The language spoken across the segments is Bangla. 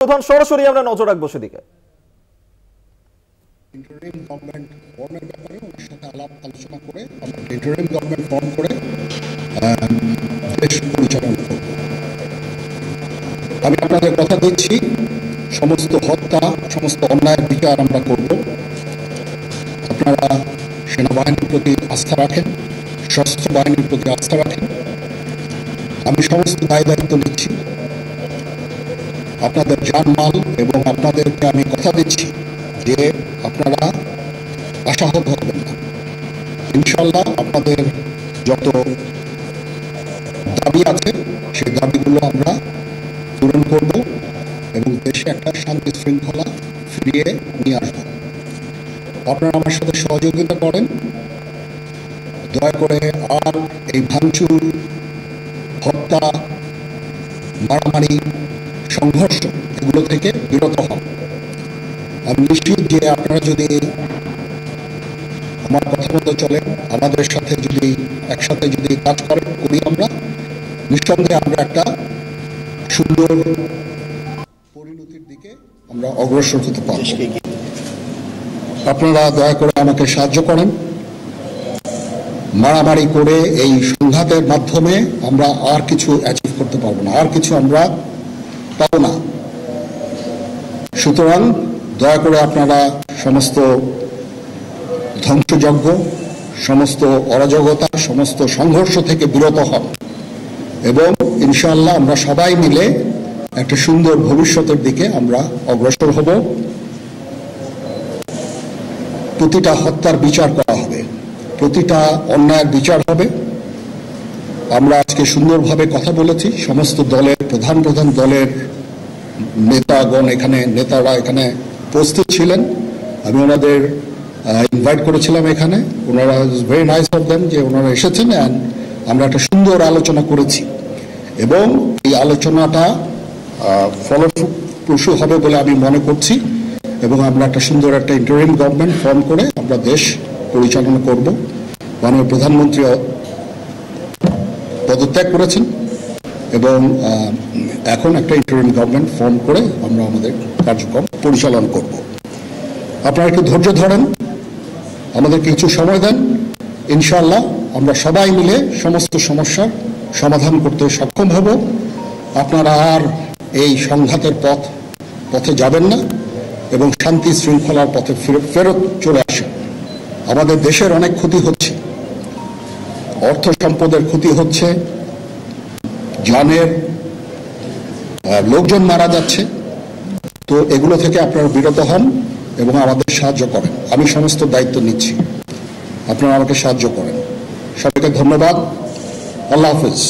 প্রধান সরাসরি আমরা নজর রাখবো সেদিকে। ইন্টারিম গভর্নমেন্ট ফর্মের ব্যাপারে ওনার সাথে আলাপ আলোচনা করে আমরা ইন্টারিম গভর্নমেন্ট ফর্ম করে দেশ পরিচালনা করব। আমি আপনাদের কথা দিচ্ছি, সমস্ত হত্যা, সমস্ত অন্যায়ের বিচার আমরা করব। আপনারা সেনাবাহিনীর প্রতি আস্থা রাখেন, সশস্ত্র বাহিনীর প্রতি আস্থা রাখেন। আমি সমস্ত দায় দায়িত্ব নিচ্ছি, আপনাদের জানমাল, এবং আপনাদেরকে আমি কথা দিচ্ছি যে আপনারা আশাহত হবেন না। ইনশাল্লাহ আপনাদের যত দাবি আছে সেই দাবিগুলো আমরা পূরণ করব এবং দেশে একটা শান্তি শৃঙ্খলা ফিরিয়ে নিয়ে আসব। আপনারা আমার সাথে সহযোগিতা করেন, দয়া করে আর এই ভাঙচুর, হত্যা, মারামারি, সংঘর্ষ এগুলো থেকে বিরত হন। আমি নিশ্চিত যে আপনারা যদি আমার কথা মতো চলেন, আমাদের সাথে যদি একসাথে যদি কাজ করি, আমরা নিঃসন্দেহে আমরা একটা সুন্দর পরিণতির দিকে আমরা অগ্রসর হতে পারব। আপনারা দয়া করে আমাকে সাহায্য করেন। মারামারি করে এই সংঘাতের মাধ্যমে আমরা আর কিছু অ্যাচিভ করতে পারবো না, আর কিছু আমরা পাবো না। সুতরাং দয়া করে আপনারা সমস্ত ধ্বংসযজ্ঞ, সমস্ত অরাজকতা, সমস্ত সংঘর্ষ থেকে বিরত হন এবং ইনশাআল্লাহ আমরা সবাই মিলে একটা সুন্দর ভবিষ্যতের দিকে আমরা অগ্রসর হব। প্রতিটা হত্যার বিচার করা হবে, প্রতিটা অন্যায়ের বিচার হবে। আমরা আজকে সুন্দরভাবে কথা বলেছি, সমস্ত দলের প্রধান দলের নেতারা এখানে উপস্থিত ছিলেন। আমি ওনাদের ইনভাইট করেছিলাম এখানে। ওনারা ভেরি নাইস অফ দেম যে ওনারা এসেছেন, অ্যান্ড আমরা একটা সুন্দর আলোচনা করেছি এবং এই আলোচনাটা ফলপ্রসূ হবে বলে আমি মনে করছি এবং আমরা একটা সুন্দর একটা ইন্টারিম গভর্নমেন্ট ফর্ম করে আমরা দেশ পরিচালনা করব। মাননীয় প্রধানমন্ত্রী পদত্যাগ করেছেন এবং এখন একটা ইন্টারিম গভর্নমেন্ট ফর্ম করে আমরা আমাদের কার্যক্রম পরিচালনা করব। আপনারা একটু ধৈর্য ধরেন, আমাদের কিছু সময় দেন। ইনশাআল্লাহ আমরা সবাই মিলে সমস্ত সমস্যার সমাধান করতে সক্ষম হব। আপনারা আর এই সংঘাতের পথে যাবেন না এবং শান্তি শৃঙ্খলার পথে ফেরত চলে আসেন। আমাদের দেশের অনেক ক্ষতি হচ্ছে, অর্থ সম্পদের ক্ষতি হচ্ছে, জানের লোকজন মারা যাচ্ছে। তো এগুলো থেকে আপনারা বিরত হন এবং আমাদের সাহায্য করেন। আমি সমস্ত দায়িত্ব নিচ্ছি, আপনারা আমাকে সাহায্য করেন। সবাইকে ধন্যবাদ। আল্লাহ হাফেজ।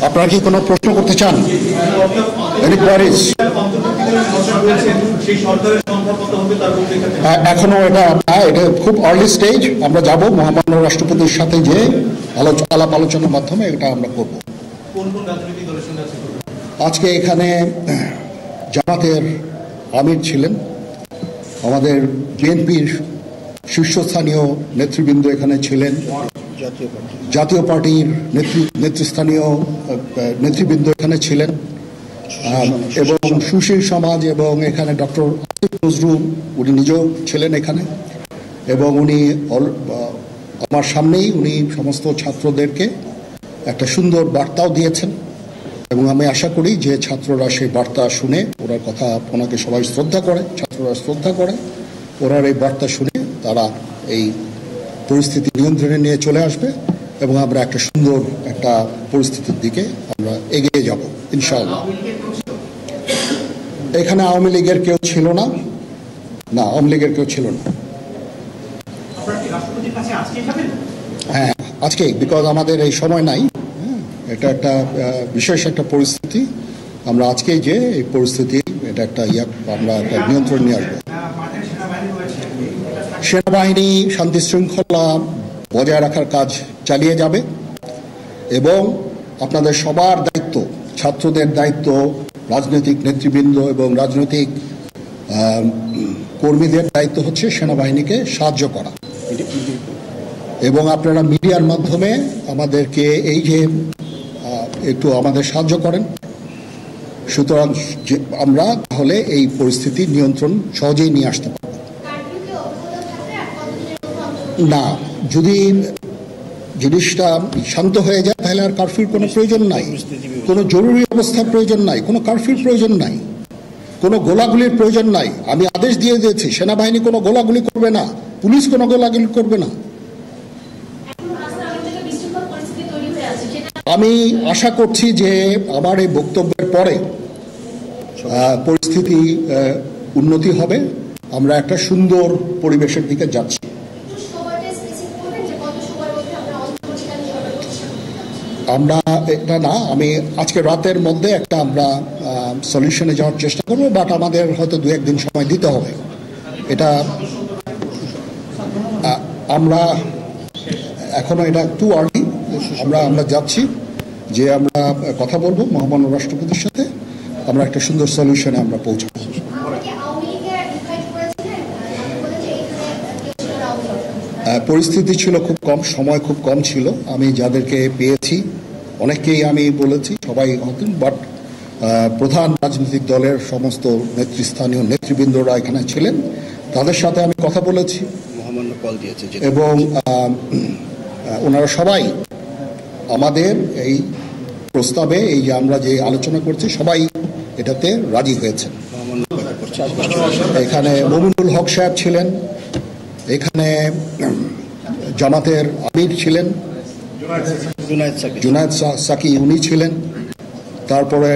আপনারা কি কোনো প্রশ্ন করতে চান? এখনো এটা খুব আর্লি স্টেজ। আমরা যাব মহামান্য রাষ্ট্রপতির সাথে যে আলাপ আলোচনার মাধ্যমে এটা আমরা করব। আজকে এখানে জামাতের আমির ছিলেন, আমাদের বিএনপির শীর্ষস্থানীয় নেতৃবৃন্দ এখানে ছিলেন, জাতীয় পার্টির নেতৃস্থানীয় নেতৃবৃন্দ এখানে ছিলেন এবং সুশীল সমাজ, এবং এখানে ডক্টর আসিফ নজরুল উনি নিজেও ছিলেন এখানে এবং উনি আমার সামনেই উনি সমস্ত ছাত্রদেরকে একটা সুন্দর বার্তাও দিয়েছেন এবং আমি আশা করি যে ছাত্ররা সেই বার্তা শুনে ওনার কথা, ওনাকে সবাই শ্রদ্ধা করে, ছাত্ররা শ্রদ্ধা করে, ওনার এই বার্তা শুনে তারা এই পরিস্থিতি নিয়ন্ত্রণে নিয়ে চলে আসবে এবং আমরা একটা সুন্দর একটা পরিস্থিতির দিকে আমরা এগিয়ে যাব ইনশাআল্লাহ। এখানে আওয়ামী লীগের কেউ ছিল না, আওয়ামী লীগের কেউ ছিল না। হ্যাঁ, আজকে, বিকজ আমাদের এই সময় নাই। এটা একটা বিশেষ একটা পরিস্থিতি, আমরা আজকেই যে এই পরিস্থিতি এটা একটা আমরা একটা নিয়ন্ত্রণ নিয়ে আসবো। সেনাবাহিনী শান্তি শৃঙ্খলা বজায় রাখার কাজ চালিয়ে যাবে এবং আপনাদের সবার দায়িত্ব, ছাত্রদের দায়িত্ব, রাজনৈতিক নেতৃবৃন্দ এবং রাজনৈতিক কর্মীদের দায়িত্ব হচ্ছে সেনাবাহিনীকে সাহায্য করা। এবং আপনারা মিডিয়ার মাধ্যমে আমাদেরকে এই যে একটু আমাদের সাহায্য করেন, সুতরাং আমরা তাহলে এই পরিস্থিতি নিয়ন্ত্রণ সহজেই নিয়ে আসতে পারব। না, যদি জিনিসটা শান্ত হয়ে যায় তাহলে আর কারফিউর কোনো প্রয়োজন নাই, কোনো জরুরি অবস্থার প্রয়োজন নাই, কোনো কারফিউর প্রয়োজন নাই, কোনো গোলাগুলির প্রয়োজন নাই। আমি আদেশ দিয়ে দিয়েছি সেনাবাহিনী কোনো গোলাগুলি করবে না, পুলিশ কোনো গোলাগুলি করবে না। আমি আশা করছি যে আমার এই বক্তব্যের পরে পরিস্থিতি উন্নতি হবে, আমরা একটা সুন্দর পরিবেশের দিকে যাচ্ছি। আমরা এটা না, আমি আজকে রাতের মধ্যে একটা আমরা সলিউশনে যাওয়ার চেষ্টা করবো, বাট আমাদের হয়তো 2-1 দিন সময় দিতে হবে। এটা আমরা এখনো এটা টু আর্লি, আমরা যাচ্ছি যে আমরা কথা বলবো মহামান্য রাষ্ট্রপতির সাথে, আমরা একটা সুন্দর সলিউশনে আমরা পৌঁছাবো। পরিস্থিতি ছিল খুব কম, সময় খুব কম ছিল। আমি যাদেরকে পেয়েছি অনেককেই আমি বলেছি, সবাই হতেন, বাট প্রধান রাজনৈতিক দলের সমস্ত নেতৃস্থানীয় নেতৃবৃন্দরা এখানে ছিলেন, তাদের সাথে আমি কথা বলেছি এবং ওনারা সবাই আমাদের এই প্রস্তাবে, এই যে আমরা যে আলোচনা করছি, সবাই এটাতে রাজি হয়েছেন। এখানে মমিনুল হক সাহেব ছিলেন, এখানে জামাতের আমির ছিলেন, জুনায়েদ সাকি উনি ছিলেন, তারপরে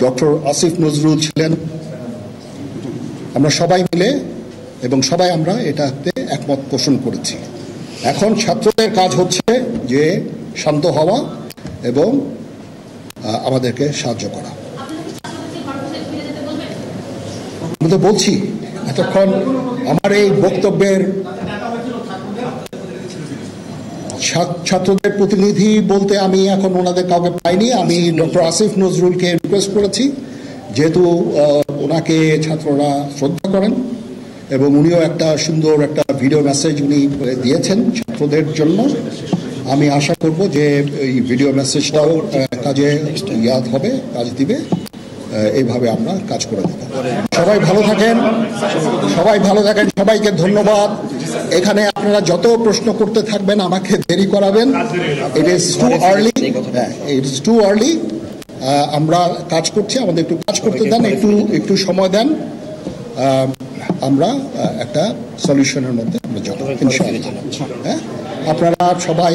ডক্টর আসিফ নজরুল ছিলেন। আমরা সবাই মিলে এবং সবাই আমরা এটাতে একমত পোষণ করেছি। এখন ছাত্রদের কাজ হচ্ছে যে শান্ত হওয়া এবং আমাদেরকে সাহায্য করা। আমি তো বলছি এতক্ষণ আমার এই বক্তব্যের ছাত্রদের প্রতিনিধি বলতে আমি এখন ওনাদের কাউকে পাইনি। আমি ডক্টর আসিফ নজরুলকে রিকোয়েস্ট করেছি, যেহেতু ওনাকে ছাত্ররা শ্রদ্ধা করেন এবং উনিও একটা সুন্দর একটা ভিডিও মেসেজ উনি দিয়েছেন ছাত্রদের জন্য। আমি আশা করব যে এই ভিডিও মেসেজটাও কাজে ইয়াদ হবে, কাজ দিবে। এইভাবে আমরা কাজ করে দেব। সবাই ভালো থাকেন, সবাই ভালো থাকেন, সবাইকে ধন্যবাদ। এখানে আপনারা যত প্রশ্ন করতে থাকবেন আমাকে দেরি করাবেন। It is too early, it is too early. আমরা কাজ করছি, আমাদের একটু কাজ করতে দেন, একটু সময় দেন, আমরা একটা সলিউশনের মধ্যে আমরা যাব ইনশাআল্লাহ। হ্যাঁ, আপনারা সবাই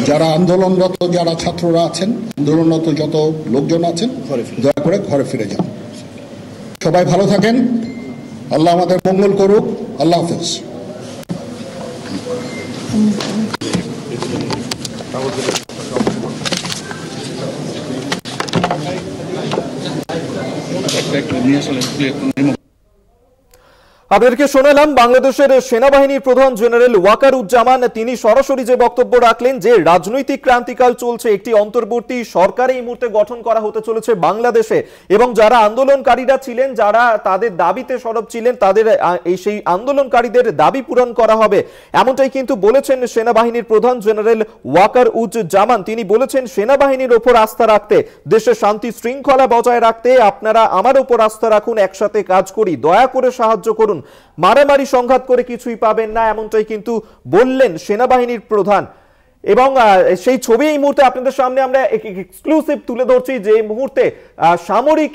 যারা আন্দোলনরত, যারা ছাত্ররা আছেন, আন্দোলনরত যত লোকজন আছেন, দয়া করে ঘরে ফিরে যান। সবাই ভালো থাকেন, আল্লাহ আমাদের মঙ্গল করুক। আল্লাহ হাফেজ। আপনাদেরকে শোনালাম বাংলাদেশের সেনাবাহিনীর প্রধান জেনারেল ওয়াকারুজ্জামান। তিনি সরাসরি যে বক্তব্য রাখলেন যে রাজনৈতিক ক্রান্তিকাল চলছে, একটি অন্তর্বর্তী সরকার এই মুহূর্তে গঠন করা হতে চলেছে বাংলাদেশে, এবং যারা আন্দোলনকারীরা ছিলেন, যারা তাদের দাবিতে সরব ছিলেন, তাদের সেই আন্দোলনকারীদের দাবি পূরণ করা হবে, এমনটাই কিন্তু বলেছেন সেনাবাহিনীর প্রধান জেনারেল ওয়াকারুজ্জামান। তিনি বলেছেন সেনাবাহিনীর ওপর আস্থা রাখতে, দেশের শান্তি শৃঙ্খলা বজায় রাখতে আপনারা আমার ওপর আস্থা রাখুন, একসাথে কাজ করি, দয়া করে সাহায্য করুন, মারামারি সংঘাত করে কিছুই পাবেন না, এমনটাই কিন্তু বললেন সেনাবাহিনীর প্রধান। এবং সেই ছবি এই মুহূর্তে আপনাদের সামনে আমরা এক্সক্লুসিভ তুলে ধরছি, যে মুহূর্তে সামরিক